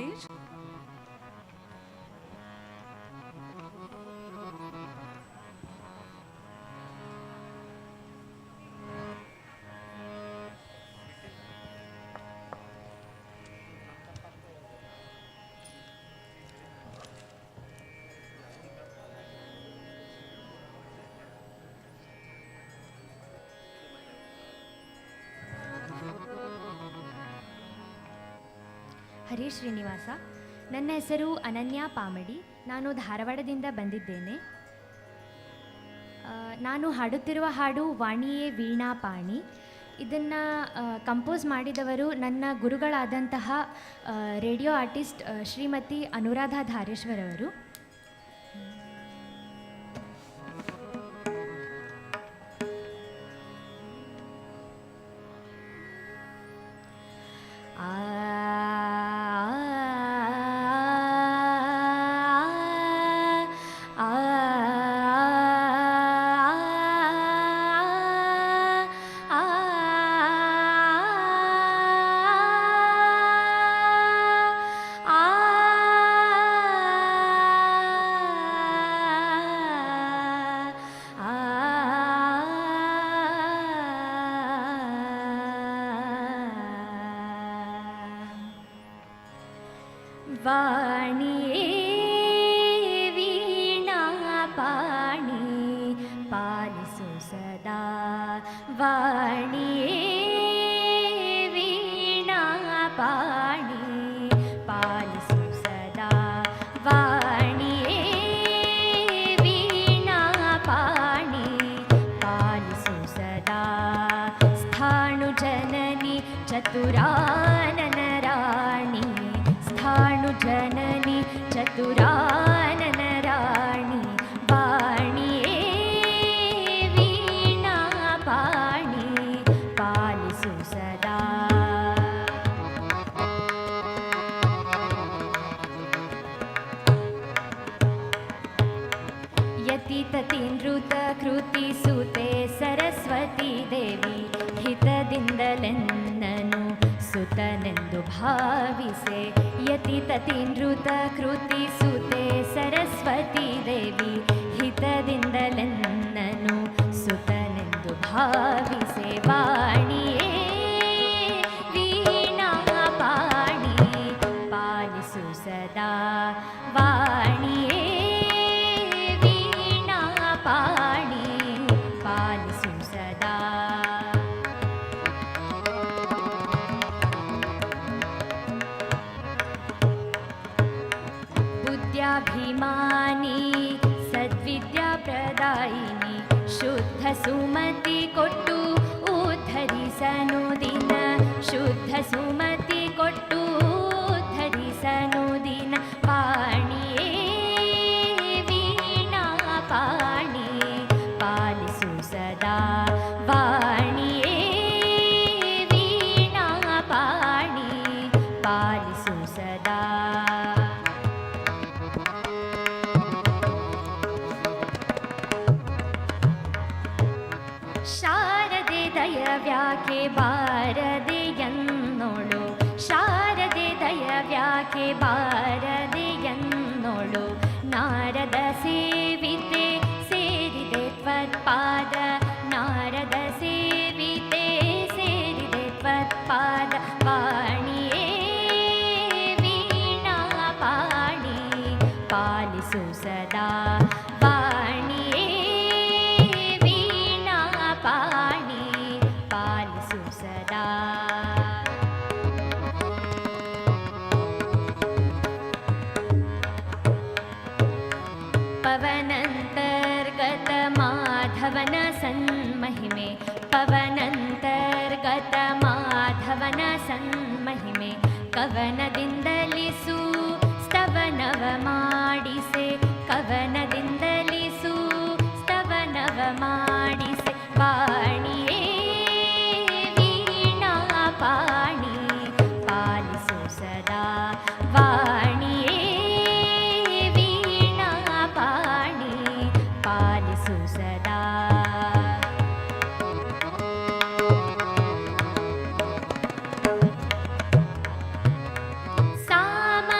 stage. ಹರೇ ಶ್ರೀನಿವಾಸ, ನನ್ನ ಹೆಸರು ಅನನ್ಯಾ ಪಾಮಡಿ. ನಾನು ಧಾರವಾಡದಿಂದ ಬಂದಿದ್ದೇನೆ. ನಾನು ಹಾಡುತ್ತಿರುವ ಹಾಡು ವಾಣಿಯೇ ವೀಣಾ ಪಾಣಿ. ಇದನ್ನು ಕಂಪೋಸ್ ಮಾಡಿದವರು ನನ್ನ ಗುರುಗಳಾದಂತಹ ರೇಡಿಯೋ ಆರ್ಟಿಸ್ಟ್ ಶ್ರೀಮತಿ ಅನುರಾಧಾ ಧಾರೇಶ್ವರ್ ಅವರು. ವಾಣಿಯೇ ವೀಣಾ ಪಾಣಿ ಪಾಲಿಸು ಸದಾ. ವಾಣಿಯೇ ವೀಣಾ ಪಾಣಿ ಪಾಲಿಸು ಸದಾ. ವಾಣಿಯೇ ವೀಣಾ ಪಾಣಿ ಪಾಲಿಸು ಸದಾ. ಸ್ಥಾಣು ಜನನಿ ಚತುರಾನನ ರಾಣಿ. ಸ್ಥಾಣು ಜನನಿ ಚತುರಾನನ ರಾಣಿ. ವಾಣಿಯೇ ವೀಣಾ ಪಾಣಿ ಪಾಲಿಸು ಸದಾ. ಯತಿ ತತಿ ನೃತ ಕೃತಿ ಸುತೆ ಸರಸ್ವತಿ ದೇವಿ. ಹಿತದಿಂದಲೆನ್ನನು ಸುತನೆಂದು ಭಾವಿಸೆ. ಯತಿ ತತಿ ನೃತ ಕೃತಿ ಸುತೆ ಸರಸ್ವತಿ ದೇವಿ. ಹಿತದಿಂದಲೆನ್ನನು ಸುತನೆಂದು ಭಾವಿಸೆ. ವಾಣಿಯೇ ವೀಣಾ ಪಾಣಿ ಪಾಲಿಸು ಸದಾ. ವಾಣಿಯೇ ವೀಣಾ ಪಾಣಿ ಪಾಲಿಸು ಸದಾ. ವಿದ್ಯಾಭಿಮಾನಿ ಸದ್ವಿದ್ಯಾ ಪ್ರದಾಯಿನಿ. ಶುದ್ಧ ಸುಮತಿ ಕೊಟ್ಟು ಉದ್ಧರಿಸನು ದಿನ. ಶುದ್ಧ ಸುಮತಿ ಕೊಟ್ಟು ಉದ್ಧರಿಸನು ದಿನ. ಪಾಣಿಯೇ ವೀಣಾ ಪಾಣಿ ಪಾಲಿಸು ಸದಾ. ವಾಣಿಯೇ ವೀಣಾ ಪಾಣಿ ಪಾಲಿಸು ಸದಾ. ಶಾರದೆ ದಯವ್ಯಾಕೆ ಬಾರದೆ ಎನ್ನೋಳು. ಶಾರದೆ ದಯವ್ಯಾಕೆ ಬಾರದೆ ಎನ್ನೋಳು. ನಾರದ ಸೇವಿತೆ ಸೇರಿದೆ ತ್ವತ್ಪಾದ. ನಾರದ ಸೇವಿತೆ ಸೇರಿದೆ ತ್ವತ್ಪಾದ. ವಾಣಿಯೇ ವೀಣಾ ಪಾಣಿ ಪಾಲಿಸು ಸದಾ. ವಾಣಿಯೇ ವೀಣಾ ಪಾಣಿ ಪಾಲಿಸು ಸದಾ. ಪವನಂತರ್ಗತ ಮಾಧವನ ಸನ್ಮಹಿಮೆ. ಪವನಂತರ್ಗತ ಮಾಧವನ ಸನ್ಮಹಿಮೆ. ಕವನದಿಂದಲಿಸು ಸ್ತವನವ ಮಾಡಿಸೆ. ಕವನದಿಂದಲಿಸು ಸ್ತವನವ ಮಾಡಿಸೆ. ವಾಣಿಯೇ ವೀಣಾ ಪಾಣಿ ಪಾಲಿಸು ಸದಾ. ವಾಣಿಯೇ ವೀಣಾ ಪಾಣಿ ಪಾಲಿಸು ಸದಾ. ಸಾಮ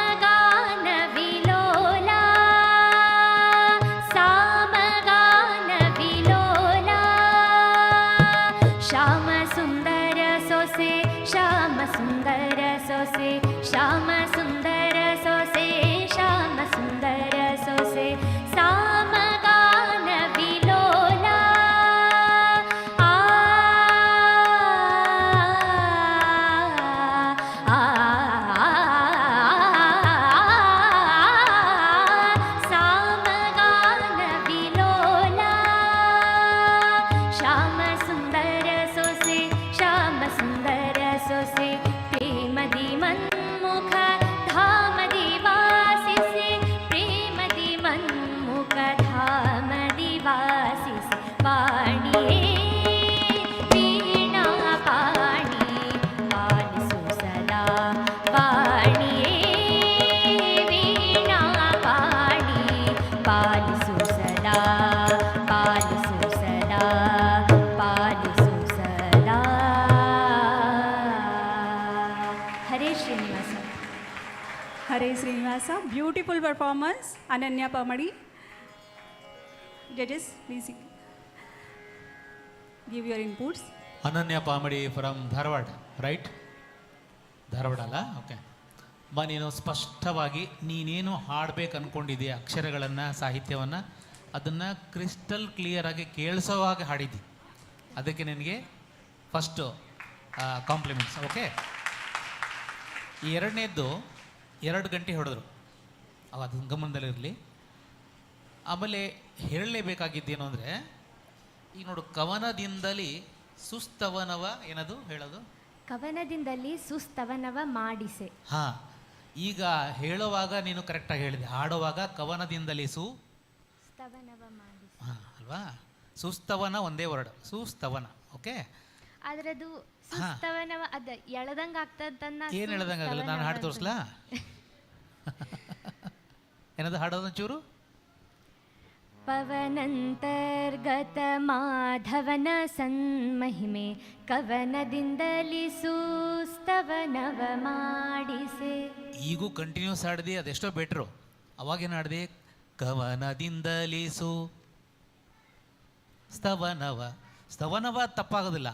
ಶ್ಯಾಮ ಸುಂದರ ಸೊಸೆ ಶ್ಯಾಮ ಸುಂದರ ಸೊಸೆ ಸಾಮಗಾನ ವಿಲೋಲ ಆ ಸಾಮಗಾನ ವಿಲೋಲ ಶ್ಯಾಮ ಸುಂದರ ಸೊಸೆ ಶ್ಯಾಮ ಸುಂದರ ಸೊಸೆ ಪ್ರೇಮದಿ ಮನ್ಮುಖ ಧಾಮದಿ ವಾಸಿಸಿ ಪ್ರೇಮದಿ ಮನ್ಮುಖ ಧಾಮದಿ ವಾಸಿಸಿ ವಾಣಿಯೇ ವೀಣಾ ಪಾಣಿ ಪಾಲಿಸು ಸದಾ ವಾಣಿಯೇ ವೀಣಾ ಪಾಣಿ ಪಾಲಿಸು ಸದಾ ಪಾಲಿಸು ಸದಾ ಪಾಲಿಸು ಸದಾ. ಹರೇ Srinivasa. Hare Srinivasa, beautiful performance, Ananya Pamadi. Judges, please give your inputs. ಅನನ್ಯ ಪಾಮಡಿ ಫ್ರಮ್ ಧಾರವಾಡ, ರೈಟ್? ಧಾರವಾಡ ಅಲ್ಲ? ಓಕೆ. ಬಾ, ನೀನು ಸ್ಪಷ್ಟವಾಗಿ ನೀನೇನು ಹಾಡಬೇಕು ಅಂದ್ಕೊಂಡಿದ್ದೀಯ ಅಕ್ಷರಗಳನ್ನು, ಸಾಹಿತ್ಯವನ್ನು, ಅದನ್ನು ಕ್ರಿಸ್ಟಲ್ ಕ್ಲಿಯರಾಗಿ ಕೇಳಿಸೋ ಹಾಗೆ ಹಾಡಿದ್ದಿ. ಅದಕ್ಕೆ ನಿನಗೆ ಫಸ್ಟು ಕಾಂಪ್ಲಿಮೆಂಟ್ಸ್. ಓಕೆ. ಈ ಎರಡನೇದ್ದು 2 ಗಂಟೆ ಹೊಡೆದ್ರು, ಅದು ಗಮನದಲ್ಲಿರಲಿ. ಆಮೇಲೆ ಹೇಳಲೇಬೇಕಾಗಿದ್ದೇನು ಅಂದರೆ, ಈಗ ನೋಡು, ಕವನದಿಂದಲೇ ಸುಸ್ತವನವ ಏನದು ಹೇಳೋದು? ಕವನದಿಂದಲೇ ಸುಸ್ತವನವ ಮಾಡಿಸೆ. ಹಾಂ, ಈಗ ಹೇಳುವಾಗ ನೀನು ಕರೆಕ್ಟಾಗಿ ಹೇಳಿದೆ, ಹಾಡುವಾಗ ಕವನದಿಂದಲೇ ಸ್ತವನವ ಮಾಡಿಸೆ. ಹಾಂ ಅಲ್ವಾ? ಸುಸ್ತವನ ಒಂದೇ ವರ್ಡ್, ಸುಸ್ತವನ. ಓಕೆ. ಅದ್ರದ್ದು ಸುಸ್ತವನವ ಅದ ಎಳದಂಗ ಆಗ್ತದನ್ನ. ಏನು ಹೇಳ್ದಂಗಾಗಲ್ಲ, ನಾನು ಹಾಡು ತೋರಿಸ್ಲಾ? ಏನದು ಹಾಡೋದು ಚೂರು? ಪವನಂತರ್ಗತ ಮಾಧವನ ಸನ್ಮಹಿಮೆ ಕವನದಿಂದಲೇ ಸುಸ್ತವನವ ಮಾಡಿಸೆ. ಈಗೂ ಕಂಟಿನ್ಯೂಸ್ ಹಾಡಿದೆ, ಅದೆಷ್ಟೋ ಬೆಟ್ರು. ಅವಾಗೇನು ಹಾಡಿದೆ? ಕವನದಿಂದಲೇ ಸ್ತವನವ. ಸ್ತವನವ ತಪ್ಪಾಗೋದಿಲ್ಲ,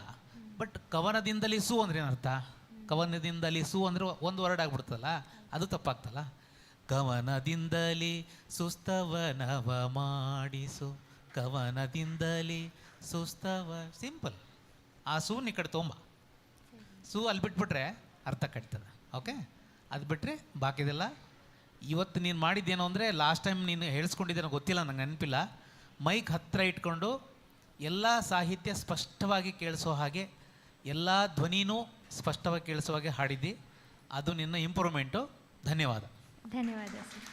ಬಟ್ ಕವನದಿಂದಲೇ ಅಂದ್ರೆ ಏನರ್ಥ? ಕವನದಿಂದಲೇ ಅಂದರೆ ಒಂದು ವರ್ಡ್ ಆಗ್ಬಿಡ್ತಲ್ಲ, ಅದು ತಪ್ಪಾಗ್ತಲ್ಲ. ಕವನದಿಂದಲೇ ಸುಸ್ತವನವ ಮಾಡಿಸು, ಕವನದಿಂದಲೇ ಸುಸ್ತವ. ಸಿಂಪಲ್. ಆ ಸೂನ್ ಈ ಕಡೆ ತೊಂಬ, ಸೂ ಅಲ್ಲಿ ಬಿಟ್ಬಿಟ್ರೆ ಅರ್ಥ ಕಟ್ತದೆ. ಓಕೆ. ಅದು ಬಿಟ್ಟರೆ ಬಾಕಿದೆಲ್ಲ ಇವತ್ತು ನೀನು ಮಾಡಿದ್ದೇನು ಅಂದರೆ, ಲಾಸ್ಟ್ ಟೈಮ್ ನೀನು ಹೇಳಿಸ್ಕೊಂಡಿದ್ದೇನೋ ಗೊತ್ತಿಲ್ಲ, ನಂಗೆ ನೆನಪಿಲ್ಲ. ಮೈಕ್ ಹತ್ತಿರ ಇಟ್ಕೊಂಡು ಎಲ್ಲ ಸಾಹಿತ್ಯ ಸ್ಪಷ್ಟವಾಗಿ ಕೇಳಿಸೋ ಹಾಗೆ, ಎಲ್ಲ ಧ್ವನಿನೂ ಸ್ಪಷ್ಟವಾಗಿ ಕೇಳಿಸೋ ಹಾಗೆ ಹಾಡಿದ್ದಿ. ಅದು ನಿನ್ನ ಇಂಪ್ರೂವ್ಮೆಂಟು. ಧನ್ಯವಾದ. ಧನ್ಯವಾದ ಸರ್.